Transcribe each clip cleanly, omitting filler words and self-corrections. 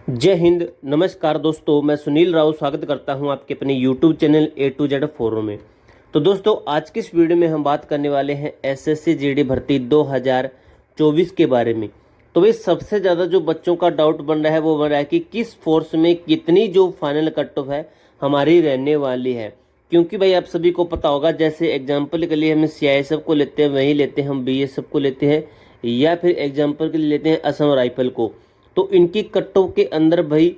जय हिंद। नमस्कार दोस्तों, मैं सुनील राव स्वागत करता हूं आपके अपने YouTube channel A to Z forum में। तो दोस्तों, आज की इस वीडियो में हम बात करने वाले हैं एसएससी जीडी भर्ती 2024 के बारे में। तो भाई, सबसे ज़्यादा जो बच्चों का डाउट बन रहा है वो बन रहा है कि किस फोर्स में कितनी जो फाइनल कट ऑफ है हमारी रहने वाली है। क्योंकि भाई आप सभी को पता होगा, जैसे एग्जाम्पल के लिए हम सीआईएसएफ को लेते हैं, वहीं लेते हैं हम बीएसएफ को लेते हैं, या फिर एग्जाम्पल के लिए लेते हैं असम राइफल को। तो इनकी कट्टों के अंदर भाई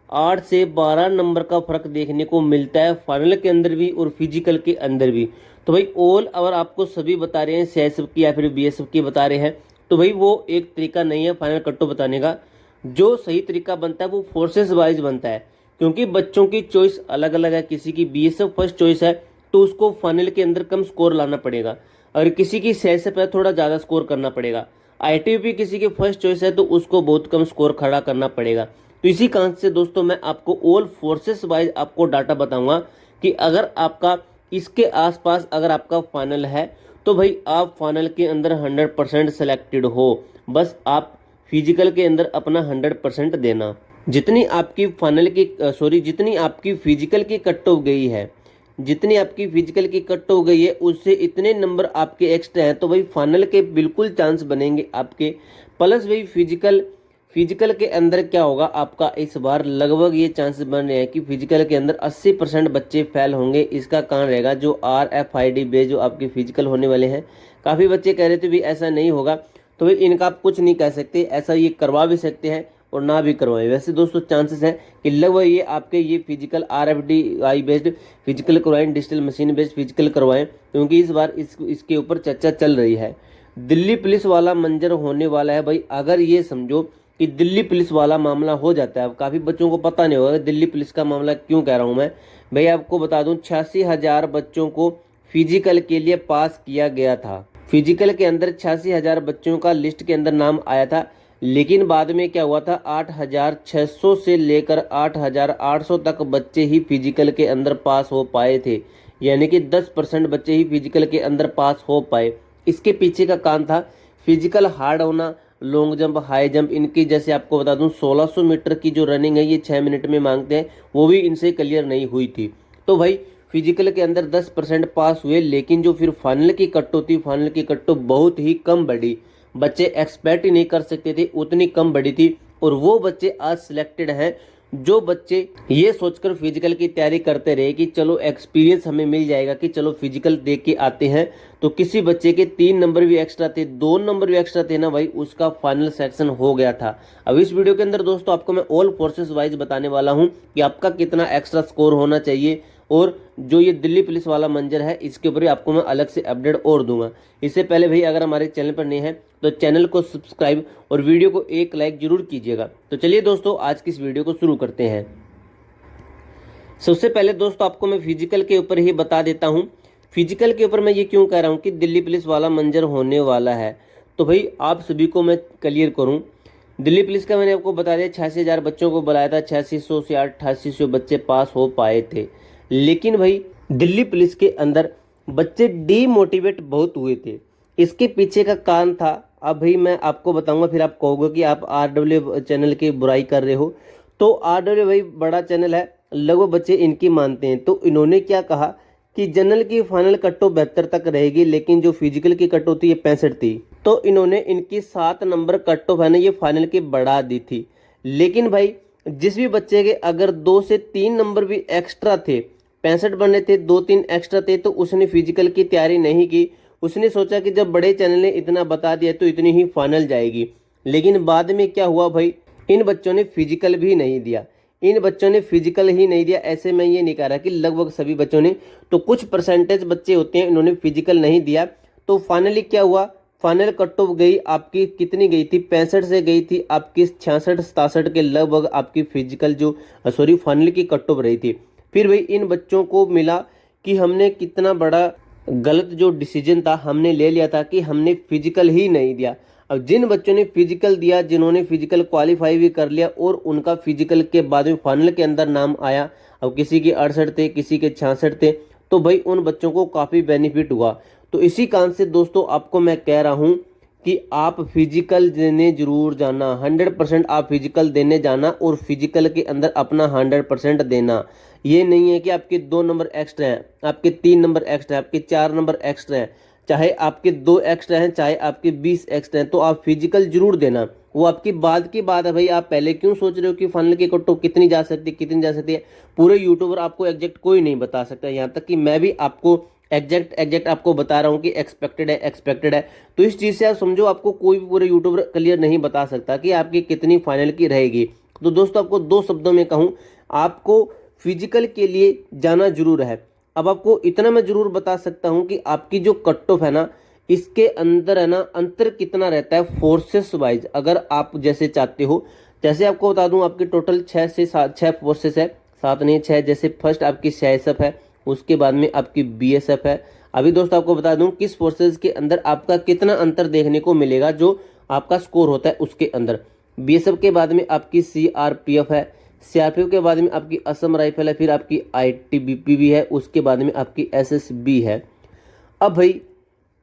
8 से 12 नंबर का फर्क देखने को मिलता है, फाइनल के अंदर भी और फिजिकल के अंदर भी। तो भाई ऑल अगर आपको सभी बता रहे हैं, सीआईएसएफ की या फिर बीएसएफ की बता रहे हैं, तो भाई वो एक तरीका नहीं है फाइनल कट्टो बताने का। जो सही तरीका बनता है वो फोर्सेस वाइज बनता है, क्योंकि बच्चों की चॉइस अलग अलग है। किसी की बीएसएफ फर्स्ट चॉइस है तो उसको फाइनल के अंदर कम स्कोर लाना पड़ेगा, और किसी की सीआईएसएफ है थोड़ा ज़्यादा स्कोर करना पड़ेगा। आईटीबीपी किसी की फर्स्ट चॉइस है तो उसको बहुत कम स्कोर खड़ा करना पड़ेगा। तो इसी कारण से दोस्तों, मैं आपको ऑल फोर्सेस वाइज आपको डाटा बताऊंगा कि अगर आपका इसके आसपास अगर आपका फाइनल है तो भाई आप फाइनल के अंदर 100% सेलेक्टेड हो। बस आप फिजिकल के अंदर अपना 100% देना। जितनी आपकी फाइनल की जितनी आपकी फिजिकल की कट ऑफ गई है, जितनी आपकी फिजिकल की कट हो गई है, उससे इतने नंबर आपके एक्स्ट्रा हैं, तो भाई फाइनल के बिल्कुल चांस बनेंगे आपके। प्लस भाई फिजिकल के अंदर क्या होगा आपका, इस बार लगभग ये चांस बन रहे हैं कि फिजिकल के अंदर 80% बच्चे फेल होंगे। इसका कारण रहेगा जो RFID बेस जो आपके फिजिकल होने वाले हैं। काफ़ी बच्चे कह रहे थे भी ऐसा नहीं होगा, तो भाई इनका आप कुछ नहीं कह सकते, ऐसा ये करवा भी सकते हैं और ना भी करवाएं। वैसे दोस्तों चांसेस हैं कि लगभग ये आपके ये फिजिकल RFID बेस्ड फिजिकल करवाएं, डिजिटल मशीन बेस्ड फिजिकल करवाएं, क्योंकि इस बार इसके ऊपर चर्चा चल रही है। दिल्ली पुलिस वाला मंजर होने वाला है भाई। अगर ये समझो कि दिल्ली पुलिस वाला मामला हो जाता है, अब काफ़ी बच्चों को पता नहीं होगा दिल्ली पुलिस का मामला क्यों कह रहा हूँ मैं भाई। आपको बता दूँ 86,000 बच्चों को फिजिकल के लिए पास किया गया था। फिजिकल के अंदर 86,000 बच्चों का लिस्ट के अंदर नाम आया था, लेकिन बाद में क्या हुआ था, 8,600 से लेकर 8,800 तक बच्चे ही फिजिकल के अंदर पास हो पाए थे। यानी कि 10% बच्चे ही फिजिकल के अंदर पास हो पाए। इसके पीछे का कारण था फिजिकल हार्ड होना, लॉन्ग जंप, हाई जंप। इनकी जैसे आपको बता दूं 1600 मीटर की जो रनिंग है ये 6 मिनट में मांगते हैं, वो भी इनसे क्लियर नहीं हुई थी। तो भाई फिजिकल के अंदर 10% पास हुए, लेकिन जो फिर फाइनल की कट्टो थी, फाइनल की कट्टो बहुत ही कम बढ़ी। बच्चे एक्सपेक्ट ही नहीं कर सकते थे, उतनी कम बढ़ी थी। और वो बच्चे आज सिलेक्टेड हैं जो बच्चे ये सोचकर फिजिकल की तैयारी करते रहे कि चलो एक्सपीरियंस हमें मिल जाएगा, कि चलो फिजिकल देख के आते हैं। तो किसी बच्चे के 3 नंबर भी एक्स्ट्रा थे, 2 नंबर भी एक्स्ट्रा थे ना भाई, उसका फाइनल सेक्शन हो गया था। अब इस वीडियो के अंदर दोस्तों आपको मैं ऑल फोर्सेस वाइज बताने वाला हूँ कि आपका कितना एक्स्ट्रा स्कोर होना चाहिए, और जो ये दिल्ली पुलिस वाला मंजर है इसके ऊपर भी आपको मैं अलग से अपडेट और दूंगा। इससे पहले भाई अगर हमारे चैनल पर नए हैं तो चैनल को सब्सक्राइब और वीडियो को एक लाइक जरूर कीजिएगा। तो चलिए दोस्तों, आज की इस वीडियो को शुरू करते हैं। सबसे पहले दोस्तों आपको मैं फिजिकल के ऊपर ही बता देता हूँ। फिजिकल के ऊपर मैं ये क्यों कह रहा हूँ कि दिल्ली पुलिस वाला मंजर होने वाला है। तो भाई आप सभी को मैं क्लियर करूँ, दिल्ली पुलिस का मैंने आपको बता दिया 86,000 बच्चों को बुलाया था, 8600 से 8800 बच्चे पास हो पाए थे। लेकिन भाई दिल्ली पुलिस के अंदर बच्चे डीमोटिवेट बहुत हुए थे। इसके पीछे का कारण था, अब भाई मैं आपको बताऊंगा, फिर आप कहोगे कि आप RW चैनल की बुराई कर रहे हो। तो RW भाई बड़ा चैनल है, लगभग बच्चे इनकी मानते हैं। तो इन्होंने क्या कहा कि जनरल की फाइनल कट्टो 72 तक रहेगी, लेकिन जो फिजिकल की कट्टो थी ये 65 थी। तो इन्होंने इनकी 7 नंबर कट्टो है ना ये फाइनल की बढ़ा दी थी। लेकिन भाई जिस भी बच्चे के अगर 2 से 3 नंबर भी एक्स्ट्रा थे, 65 बनने थे, 2-3 एक्स्ट्रा थे, तो उसने फिजिकल की तैयारी नहीं की। उसने सोचा कि जब बड़े चैनल ने इतना बता दिया तो इतनी ही फाइनल जाएगी। लेकिन बाद में क्या हुआ भाई, इन बच्चों ने फिजिकल भी नहीं दिया। इन बच्चों ने फिजिकल ही नहीं दिया, ऐसे मैं ये नहीं कह रहा कि लगभग सभी बच्चों ने, तो कुछ परसेंटेज बच्चे होते हैं इन्होंने फिजिकल नहीं दिया। तो फाइनली क्या हुआ, फाइनल कट ऑफ गई आपकी कितनी गई थी, 65 से गई थी आपकी 66-67 के लगभग आपकी फिजिकल जो फाइनल की कट ऑफ रही थी। फिर भाई इन बच्चों को मिला कि हमने कितना बड़ा गलत जो डिसीजन था हमने ले लिया था कि हमने फिजिकल ही नहीं दिया। अब जिन बच्चों ने फिजिकल दिया, जिन्होंने फिजिकल क्वालिफाई भी कर लिया और उनका फिजिकल के बाद में फाइनल के अंदर नाम आया, अब किसी के 68 थे, किसी के 66 थे, तो भाई उन बच्चों को काफ़ी बेनिफिट हुआ। तो इसी कारण से दोस्तों आपको मैं कह रहा हूँ कि आप फिजिकल देने जरूर जाना, 100% आप फिजिकल देने जाना और फिजिकल के अंदर अपना 100% देना। ये नहीं है कि आपके 2 नंबर एक्स्ट्रा हैं, आपके 3 नंबर एक्स्ट्रा हैं, आपके 4 नंबर एक्स्ट्रा हैं, चाहे आपके 2 एक्स्ट्रा हैं, चाहे आपके 20 एक्स्ट्रा हैं, तो आप फिजिकल जरूर देना। वो आपकी बाद की बात है भाई, आप पहले क्यों सोच रहे हो कि फाइनल की कट ऑफ कितनी जा सकती है, कितनी जा सकती है। पूरे यूट्यूबर आपको एग्जैक्ट कोई नहीं बता सकता, यहाँ तक कि मैं भी आपको एग्जैक्ट आपको बता रहा हूँ कि एक्सपेक्टेड है। तो इस चीज़ से आप समझो, आपको कोई भी पूरे यूट्यूबर क्लियर नहीं बता सकता कि आपकी कितनी फाइनल की रहेगी। तो दोस्तों आपको 2 शब्दों में कहूँ, आपको फिजिकल के लिए जाना जरूर है। अब आपको इतना मैं जरूर बता सकता हूँ कि आपकी जो कट ऑफ है ना, इसके अंदर है ना अंतर कितना रहता है फोर्सेस वाइज। अगर आप जैसे चाहते हो, जैसे आपको बता दूं, आपके टोटल 6 फोर्सेस है, 7 नहीं 6। जैसे फर्स्ट आपकी सीआईएसएफ है, उसके बाद में आपकी बीएसएफ है। अभी दोस्तों आपको बता दूं किस फोर्सेस के अंदर आपका कितना अंतर देखने को मिलेगा, जो आपका स्कोर होता है उसके अंदर। बीएसएफ के बाद में आपकी सीआरपीएफ है, सीआरपीएफ के बाद में आपकी असम राइफल है, फिर आपकी आईटीबीपी भी है, उसके बाद में आपकी एसएसबी है। अब भाई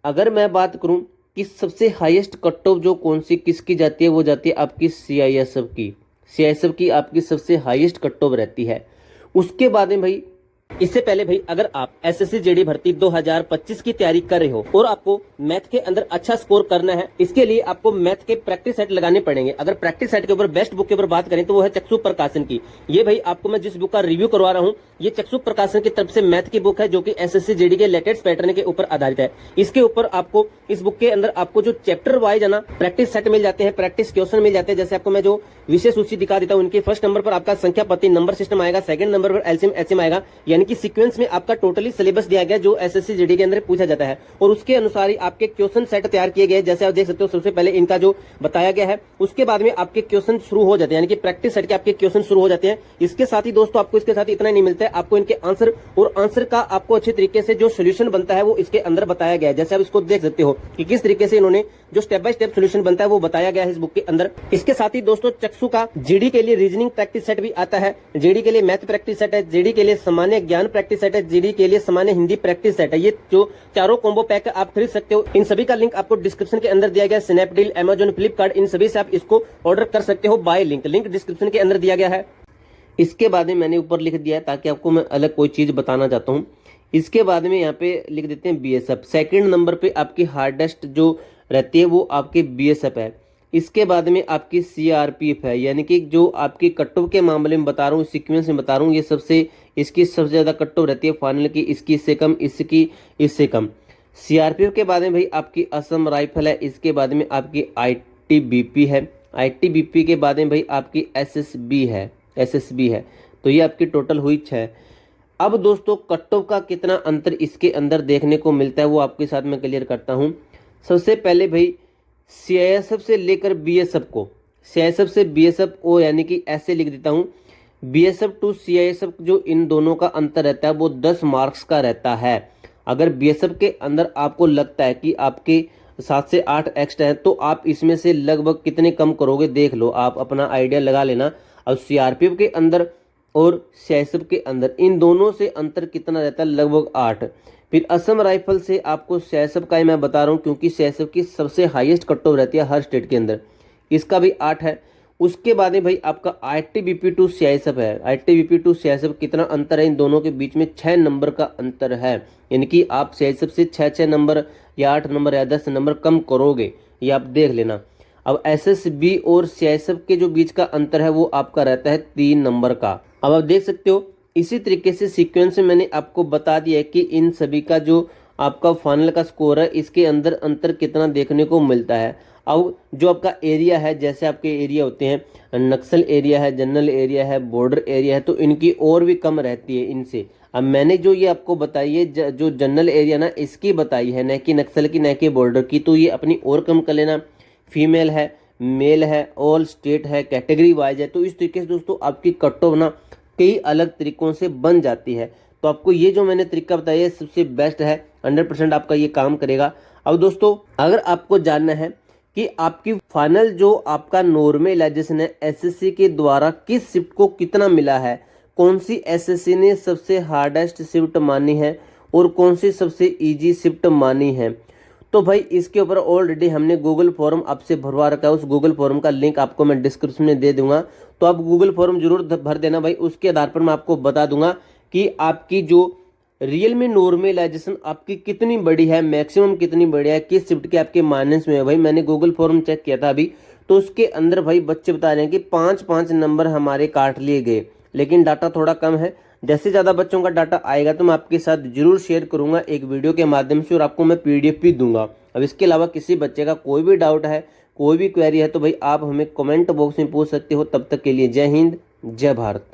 अगर मैं बात करूं कि सबसे हाईएस्ट कट ऑफ जो कौन सी किसकी जाती है, वो जाती है आपकी सीआईएसएफ की। सीआईएसएफ की आपकी सबसे हाईएस्ट कट ऑफ रहती है। उसके बाद में भाई, इससे पहले भाई अगर आप एसएससी जेडी भर्ती 2025 की तैयारी कर रहे हो और आपको मैथ के अंदर अच्छा स्कोर करना है, इसके लिए आपको मैथ के प्रैक्टिस सेट लगाने पड़ेंगे। अगर प्रैक्टिस सेट के ऊपर बेस्ट बुक के ऊपर बात करें तो वो है चक्षु प्रकाशन की। ये भाई आपको मैं जिस बुक का रिव्यू करवा रहा हूँ, ये चक्षु प्रकाशन की तरफ से मैथ की बुक है, जो कि एसएससी जेडी के लेटेस्ट पैटर्न के ऊपर आधारित है। इसके ऊपर आपको, इस बुक के अंदर आपको जो चैप्टर वाइज है ना प्रैक्टिस सेट मिल जाते हैं, प्रैक्टिस क्वेश्चन मिल जाते हैं। जैसे आपको मैं जो विशेष सूची दिखा देता हूँ, इनके फर्स्ट नंबर पर आपका संख्या पति नंबर सिस्टम आएगा, सेकंड नंबर पर एलसीएम एचसीएम आएगा, यानी कि सीक्वेंस में आपका टोटली सिलेबस दिया गया जो एसएससी जेडी के अंदर पूछा जाता है, और उसके अनुसार ही आपके क्वेश्चन सेट तैयार किए गए। जैसे आप देख सकते हो, सबसे पहले इनका जो बताया गया है, उसके बाद में आपके क्वेश्चन शुरू हो जाते हैं, यानी कि प्रैक्टिस सेट के आपके क्वेश्चन शुरू हो जाते हैं। इसके साथ ही दोस्तों आपको इसके साथ इतना नहीं मिलता है, आपको इनके आंसर और आंसर का आपको अच्छे तरीके से जो सोल्यूशन बनता है वो इसके अंदर बताया गया है। जैसे आप इसको देख सकते हो कि किस तरीके से इन्होंने जो स्टेप बाय स्टेप सोल्यूशन बनता है वो बताया गया है इस बुक के अंदर। इसके साथ ही दोस्तों चक्षु का जीडी के लिए रीजनिंग प्रैक्टिस सेट भी आता है, जीडी के लिए मैथ प्रैक्टिस सेट है, जीडी के लिए सामान्य ज्ञान प्रैक्टिस सेट है, जीडी के लिए सामान्य हिंदी प्रैक्टिस सेट है। ये जो चारों कॉम्बो पैक आप खरीद सकते हो, इन सभी का लिंक आपको डिस्क्रिप्शन के अंदर दिया गया है। स्नैपडील, अमेजॉन, फ्लिपकार्ट, इन सभी से आप इसको ऑर्डर कर सकते हो बाय लिंक, लिंक डिस्क्रिप्शन के अंदर दिया गया है। इसके बाद में मैंने ऊपर लिख दिया है ताकि आपको मैं अलग कोई चीज बताना चाहता हूँ। इसके बाद में यहाँ पे लिख देते हैं बीएसएफ। सेकंड नंबर पे आपकी हार्डेस्ट जो रहती है वो आपकी बीएसएफ है। इसके बाद में आपकी सीआरपीएफ है, यानी कि जो आपकी कट ऑफ के मामले में बता रहा हूँ, सीक्वेंस में बता रहा हूँ, ये सबसे इसकी सबसे ज़्यादा कट ऑफ रहती है फाइनल की, इसकी इससे कम, इसकी इससे कम। सीआरपीएफ के बाद में भाई आपकी असम राइफल है, इसके बाद में आपकी आईटीबीपी है, आईटीबीपी के बाद में भाई आपकी एसएसबी है। तो ये आपकी टोटल हुई 6। अब दोस्तों कट ऑफ का कितना अंतर इसके अंदर देखने को मिलता है वो आपके साथ मैं क्लियर करता हूँ। सबसे पहले भाई सीआईएसएफ से लेकर बीएसएफ को, सीआईएसएफ से बीएसएफ ओ, यानी कि ऐसे लिख देता हूँ, बीएसएफ टू सीआईएसएफ जो इन दोनों का अंतर रहता है वो 10 मार्क्स का रहता है। अगर बीएसएफ के अंदर आपको लगता है कि आपके 7 से 8 एक्स्ट्रा है तो आप इसमें से लगभग कितने कम करोगे देख लो, आप अपना आइडिया लगा लेना। अब सीआरपीएफ के अंदर और सीआईएसएफ के अंदर इन दोनों से अंतर कितना रहता है, लगभग 8। फिर असम राइफल से आपको सीआईएसएफ का ही मैं बता रहा हूँ क्योंकि सीआईएसएफ की सबसे हाईएस्ट कट ऑफ रहती है हर स्टेट के अंदर, इसका भी 8 है। उसके बाद में भाई आपका आईटीबीपी टू सीआईएसएफ है। आईटीबीपी टू सीआईएसएफ कितना अंतर है इन दोनों के बीच में, 6 नंबर का अंतर है, यानी कि आप सीआईएसएफ से 6 नंबर या 8 नंबर या 10 नंबर कम करोगे, ये आप देख लेना। अब एसएसबी और सीआईएसएफ के जो बीच का अंतर है वो आपका रहता है 3 नंबर का। अब आप देख सकते हो इसी तरीके से सीक्वेंस में मैंने आपको बता दिया है कि इन सभी का जो आपका फाइनल का स्कोर है इसके अंदर अंतर कितना देखने को मिलता है। अब जो आपका एरिया है, जैसे आपके एरिया होते हैं नक्सल एरिया है, जनरल एरिया है, बॉर्डर एरिया है, तो इनकी और भी कम रहती है इनसे। अब मैंने जो ये आपको बताई है जो जनरल एरिया ना इसकी बताई है, न कि नक्सल की, न कि बॉर्डर की, तो ये अपनी और कम कर लेना। फीमेल है, मेल है, ऑल स्टेट है, कैटेगरी वाइज है। तो इस तरीके से दोस्तों आपकी कट ऑफ ना कई अलग तरीकों से बन जाती है। तो आपको ये जो मैंने तरीका बताया है सबसे बेस्ट है, 100% आपका ये काम करेगा। अब दोस्तों अगर आपको जानना है कि आपकी फाइनल जो आपका नॉर्मलाइजेशन है एसएससी के द्वारा किस शिफ्ट को कितना मिला है, कौन सी एसएससी ने सबसे हार्डेस्ट शिफ्ट मानी है और कौन सी सबसे इजी शिफ्ट मानी है, तो भाई इसके ऊपर ऑलरेडी हमने गूगल फॉर्म आपसे भरवा रखा है। उस गूगल फॉर्म का लिंक आपको मैं डिस्क्रिप्शन में दे दूंगा, तो आप गूगल फॉर्म जरूर भर देना भाई। उसके आधार पर मैं आपको बता दूंगा कि आपकी जो रियलमी नॉर्मलाइजेशन आपकी कितनी बड़ी है, मैक्सिमम कितनी बड़ी है, किस शिफ्ट के आपके माइनस में है। भाई मैंने गूगल फॉर्म चेक किया था अभी, तो उसके अंदर भाई बच्चे बता रहे हैं कि 5-5 नंबर हमारे काट लिए गए, लेकिन डाटा थोड़ा कम है। जैसे ज़्यादा बच्चों का डाटा आएगा तो मैं आपके साथ जरूर शेयर करूंगा एक वीडियो के माध्यम से, और आपको मैं PDF भी दूंगा। अब इसके अलावा किसी बच्चे का कोई भी डाउट है, कोई भी क्वेरी है, तो भाई आप हमें कमेंट बॉक्स में पूछ सकते हो। तब तक के लिए जय हिंद, जय भारत।